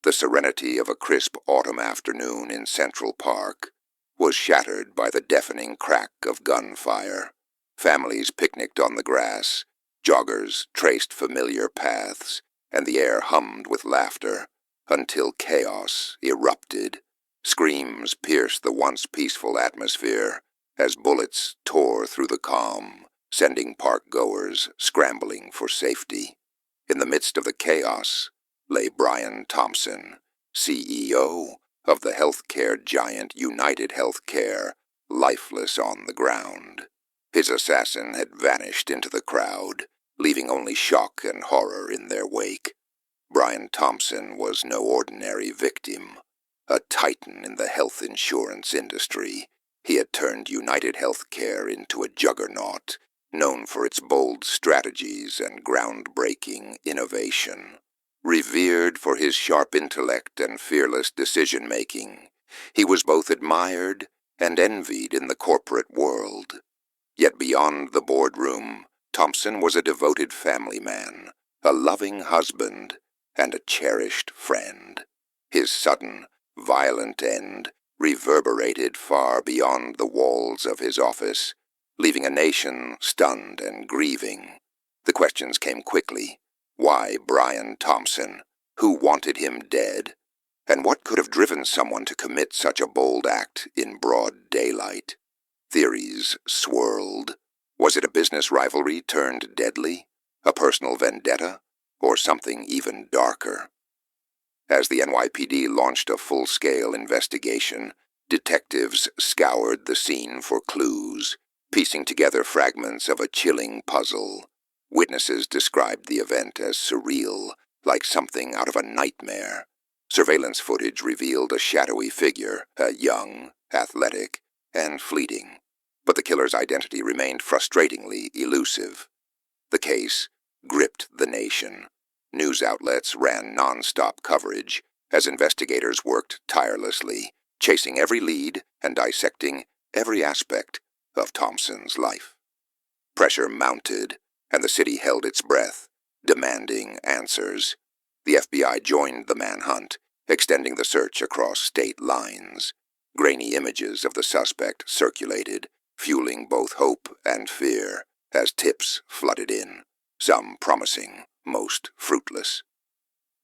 The serenity of a crisp autumn afternoon in Central Park was shattered by the deafening crack of gunfire. Families picnicked on the grass, joggers traced familiar paths, and the air hummed with laughter until chaos erupted. Screams pierced the once peaceful atmosphere as bullets tore through the calm, sending park-goers scrambling for safety. In the midst of the chaos lay Brian Thompson, CEO of the healthcare giant UnitedHealthcare, lifeless on the ground. His assassin had vanished into the crowd, leaving only shock and horror in their wake. Brian Thompson was no ordinary victim. A titan in the health insurance industry, he had turned UnitedHealthcare into a juggernaut, known for its bold strategies and groundbreaking innovation. Revered for his sharp intellect and fearless decision-making, he was both admired and envied in the corporate world. Yet beyond the boardroom, Thompson was a devoted family man, a loving husband, and a cherished friend. His sudden, violent end reverberated far beyond the walls of his office, leaving a nation stunned and grieving. The questions came quickly. Why Brian Thompson? Who wanted him dead? And what could have driven someone to commit such a bold act in broad daylight? Theories swirled. Was it a business rivalry turned deadly? A personal vendetta? Or something even darker? As the NYPD launched a full-scale investigation, detectives scoured the scene for clues, piecing together fragments of a chilling puzzle. Witnesses described the event as surreal, like something out of a nightmare. Surveillance footage revealed a shadowy figure, young, athletic, and fleeting. But the killer's identity remained frustratingly elusive. The case gripped the nation. News outlets ran non-stop coverage as investigators worked tirelessly, chasing every lead and dissecting every aspect of Thompson's life. Pressure mounted, and the city held its breath, demanding answers. The FBI joined the manhunt, extending the search across state lines. Grainy images of the suspect circulated, fueling both hope and fear as tips flooded in, some promising, most fruitless.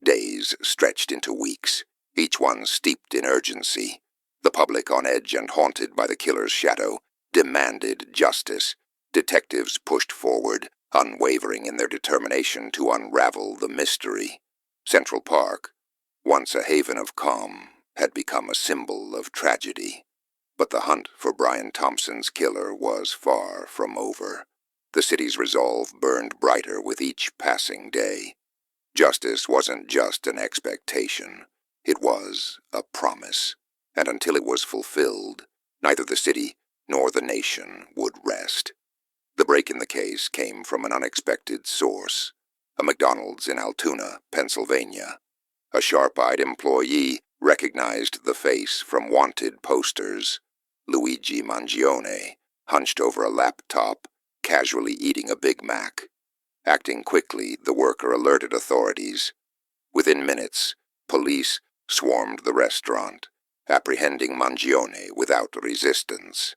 Days stretched into weeks, each one steeped in urgency. The public, on edge and haunted by the killer's shadow, demanded justice. Detectives pushed forward, unwavering in their determination to unravel the mystery. Central Park, once a haven of calm, had become a symbol of tragedy. But the hunt for Brian Thompson's killer was far from over. The city's resolve burned brighter with each passing day. Justice wasn't just an expectation, it was a promise. And until it was fulfilled, neither the city nor the nation would rest. The break in the case came from an unexpected source, a McDonald's in Altoona, Pennsylvania. A sharp-eyed employee recognized the face from wanted posters. Luigi Mangione, hunched over a laptop, casually eating a Big Mac. Acting quickly, the worker alerted authorities. Within minutes, police swarmed the restaurant, apprehending Mangione without resistance.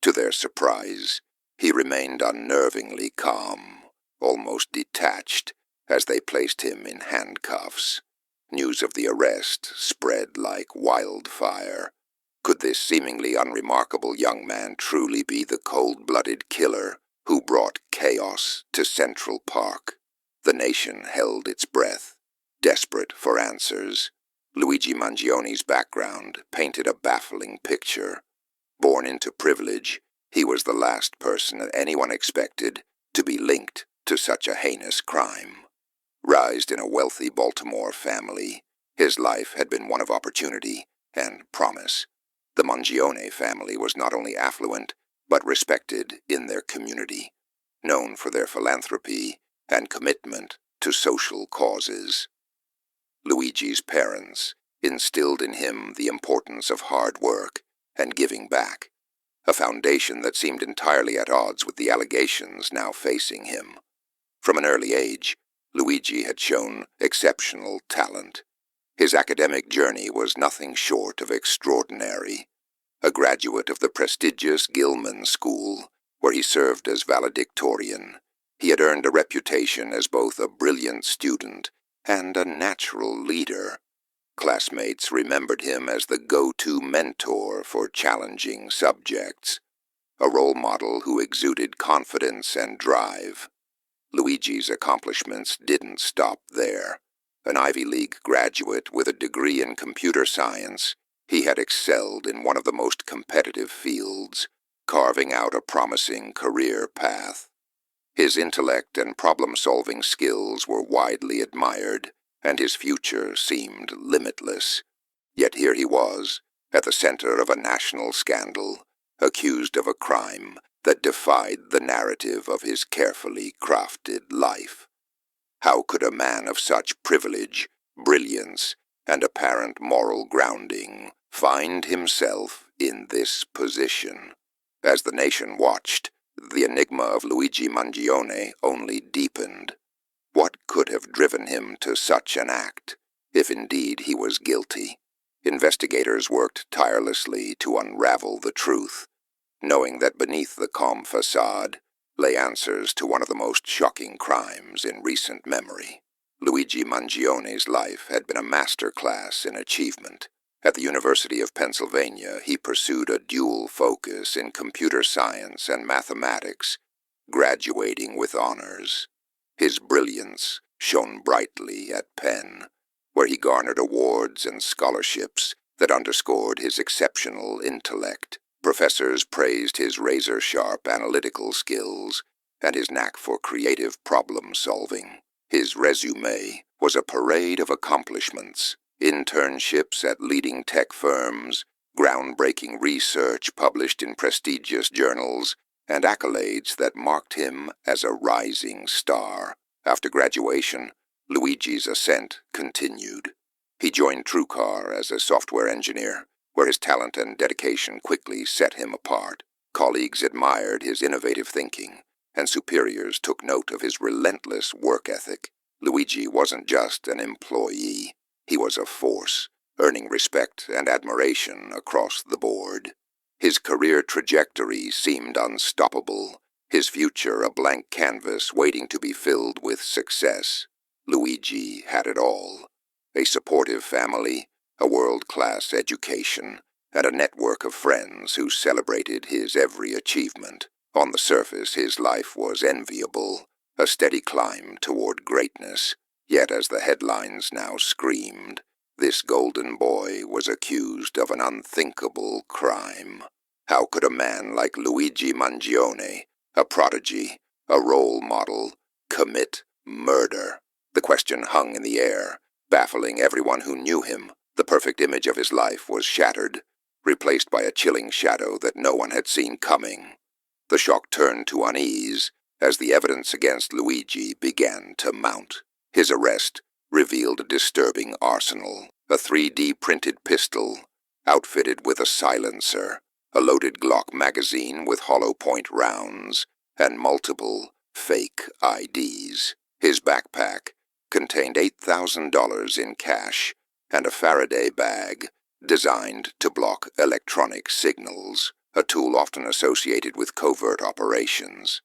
To their surprise, he remained unnervingly calm, almost detached, as they placed him in handcuffs. News of the arrest spread like wildfire. Could this seemingly unremarkable young man truly be the cold-blooded killer who brought chaos to Central Park? The nation held its breath, desperate for answers. Luigi Mangione's background painted a baffling picture. Born into privilege, he was the last person anyone expected to be linked to such a heinous crime. Raised in a wealthy Baltimore family, his life had been one of opportunity and promise. The Mangione family was not only affluent, but respected in their community, known for their philanthropy and commitment to social causes. Luigi's parents instilled in him the importance of hard work and giving back, a foundation that seemed entirely at odds with the allegations now facing him. From an early age, Luigi had shown exceptional talent. His academic journey was nothing short of extraordinary. A graduate of the prestigious Gilman School, where he served as valedictorian, he had earned a reputation as both a brilliant student and a natural leader. Classmates remembered him as the go-to mentor for challenging subjects, a role model who exuded confidence and drive. Luigi's accomplishments didn't stop there. An Ivy League graduate with a degree in computer science, he had excelled in one of the most competitive fields, carving out a promising career path. His intellect and problem-solving skills were widely admired, and his future seemed limitless. Yet here he was, at the center of a national scandal, accused of a crime that defied the narrative of his carefully crafted life. How could a man of such privilege, brilliance, and apparent moral grounding find himself in this position? As the nation watched, the enigma of Luigi Mangione only deepened. What could have driven him to such an act, if indeed he was guilty? Investigators worked tirelessly to unravel the truth, knowing that beneath the calm facade lay answers to one of the most shocking crimes in recent memory. Luigi Mangione's life had been a masterclass in achievement. At the University of Pennsylvania, he pursued a dual focus in computer science and mathematics, graduating with honors. His brilliance shone brightly at Penn, where he garnered awards and scholarships that underscored his exceptional intellect. Professors praised his razor-sharp analytical skills and his knack for creative problem-solving. His resume was a parade of accomplishments: internships at leading tech firms, groundbreaking research published in prestigious journals, and accolades that marked him as a rising star. After graduation, Luigi's ascent continued. He joined TrueCar as a software engineer, where his talent and dedication quickly set him apart. Colleagues admired his innovative thinking, and superiors took note of his relentless work ethic. Luigi wasn't just an employee. He was a force, earning respect and admiration across the board. His career trajectory seemed unstoppable, his future a blank canvas waiting to be filled with success. Luigi had it all: a supportive family, a world-class education, and a network of friends who celebrated his every achievement. On the surface, his life was enviable, a steady climb toward greatness. Yet as the headlines now screamed, this golden boy was accused of an unthinkable crime. How could a man like Luigi Mangione, a prodigy, a role model, commit murder? The question hung in the air, baffling everyone who knew him. The perfect image of his life was shattered, replaced by a chilling shadow that no one had seen coming. The shock turned to unease as the evidence against Luigi began to mount. His arrest revealed a disturbing arsenal: a 3D printed pistol, outfitted with a silencer, a loaded Glock magazine with hollow point rounds, and multiple fake IDs. His backpack contained $8,000 in cash and a Faraday bag designed to block electronic signals, a tool often associated with covert operations.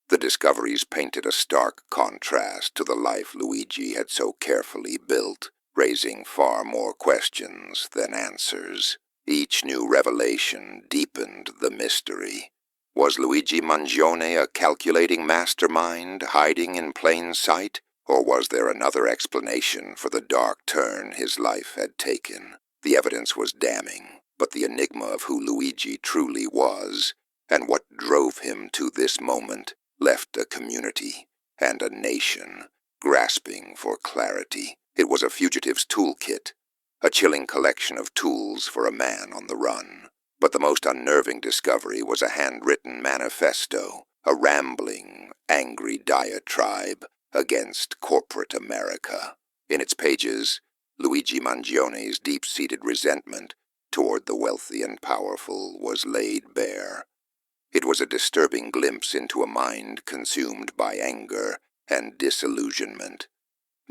The discoveries painted a stark contrast to the life Luigi had so carefully built, raising far more questions than answers. Each new revelation deepened the mystery. Was Luigi Mangione a calculating mastermind hiding in plain sight? Or was there another explanation for the dark turn his life had taken? The evidence was damning, but the enigma of who Luigi truly was, and what drove him to this moment, left a community and a nation grasping for clarity. It was a fugitive's toolkit, a chilling collection of tools for a man on the run. But the most unnerving discovery was a handwritten manifesto, a rambling, angry diatribe against corporate America. In its pages, Luigi Mangione's deep-seated resentment toward the wealthy and powerful was laid bare. It was a disturbing glimpse into a mind consumed by anger and disillusionment.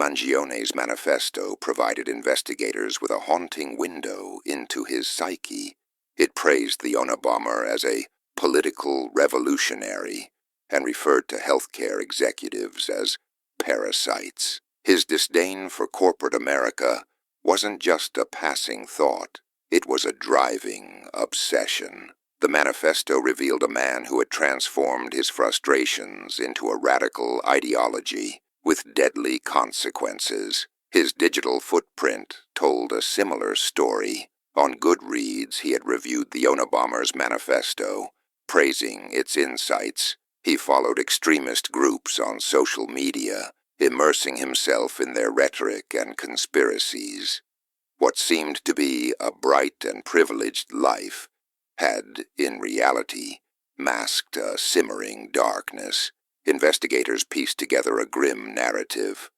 Mangione's manifesto provided investigators with a haunting window into his psyche. It praised the Unabomber as a political revolutionary and referred to healthcare executives as parasites. His disdain for corporate America wasn't just a passing thought, it was a driving obsession. The manifesto revealed a man who had transformed his frustrations into a radical ideology with deadly consequences. His digital footprint told a similar story. On Goodreads, he had reviewed the Unabomber's manifesto, praising its insights. He followed extremist groups on social media, immersing himself in their rhetoric and conspiracies. What seemed to be a bright and privileged life had, in reality, masked a simmering darkness. Investigators pieced together a grim narrative.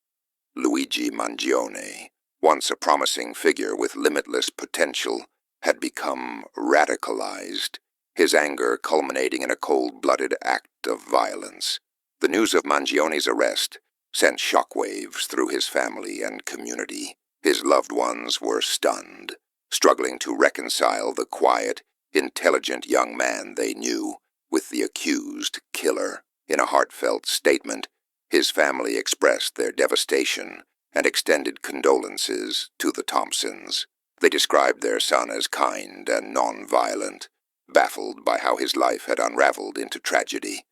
Luigi Mangione, once a promising figure with limitless potential, had become radicalized, his anger culminating in a cold-blooded act of violence. The news of Mangione's arrest sent shockwaves through his family and community. His loved ones were stunned, struggling to reconcile the quiet, intelligent young man they knew with the accused killer. In a heartfelt statement, his family expressed their devastation and extended condolences to the Thompsons. They described their son as kind and non-violent, baffled by how his life had unraveled into tragedy.